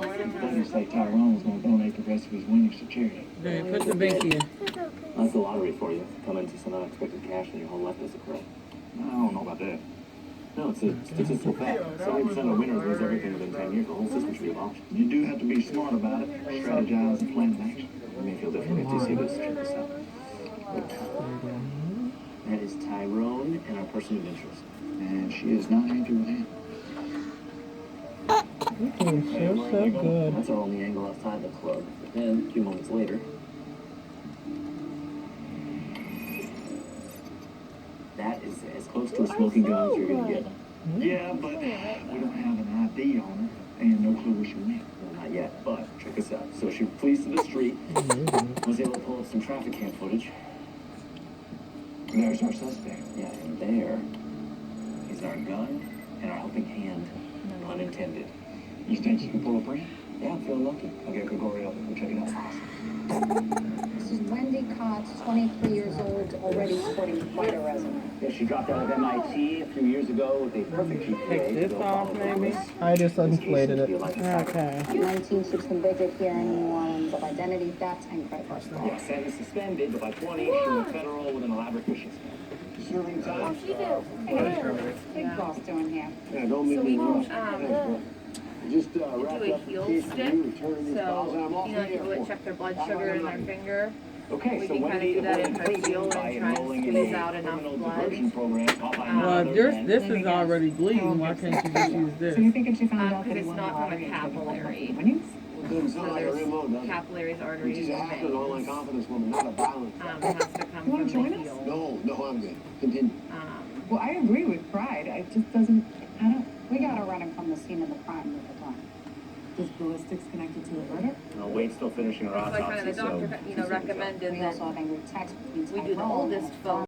Others say Tyrone was going to donate the rest of his winnings to charity. Hey, put the binky in. That's the lottery for you. Come into some unexpected cash and your whole life disappears. I don't know about that. No, it's a statistical fact. 70% of winners lose everything within 10 years. The whole system should be abolished. You do have to be smart about it, strategize, and plan an action. It may feel different if you see this. Check this out. That is Tyrone and our person of interest. And she is not happy with him. So good. That's our only angle outside the club. But then, a few moments later, that is as close to a smoking gun as you're going to get. Yeah, but we don't have an ID on her and no clue where she went. Well, not yet, but check this out. So she flees to the street, was able to pull up some traffic cam footage. There's our suspect. Yeah, and there is our gun and our helping hand, unintended. You think you can pull a print? Yeah, I'm feeling lucky. Okay, go right up and check it out. This is Wendy Cox, 23 years old, already sporting quite a resume. Yeah, she dropped out of MIT a few years ago with a perfect GPA. Take this to go off, follow maybe. Congress. I just inflated it. Okay. At 19, she was convicted here in New Orleans of identity theft and credit card fraud. Yeah, sentence suspended, but by 20, she went federal with an elaborate fishing scam. Serving time. Big boss doing here. Yeah, don't make me rush. Just do wrap a up the heel case stick, and you return these files and I'm off you the know, people airport. would check their blood sugar in their finger. Okay, We so can kind of Wendy do that in her avoided heel and by try and enrolling in squeeze a out enough criminal blood. diversion program taught by Well, another This man. is already bleeding. Why can't you just use this? So you're thinking she found out Because that he it's won the not from a lottery and took capillary. winnings? Doesn't sound like a real mode, does it? Capillaries, arteries, She's an and active, online veins. confidence woman, not a violent. It has to come You wanna from join the us? heel. No, I'm good. Continue. Well, I agree with Pride. It just doesn't, I don't, We got her running from the scene of the crime with the gun. is ballistics connected to the murder? Wade's still finishing her So kind autopsy, of the so... doctor, recommended We that also have angry text between we do the Tyrone oldest and phone.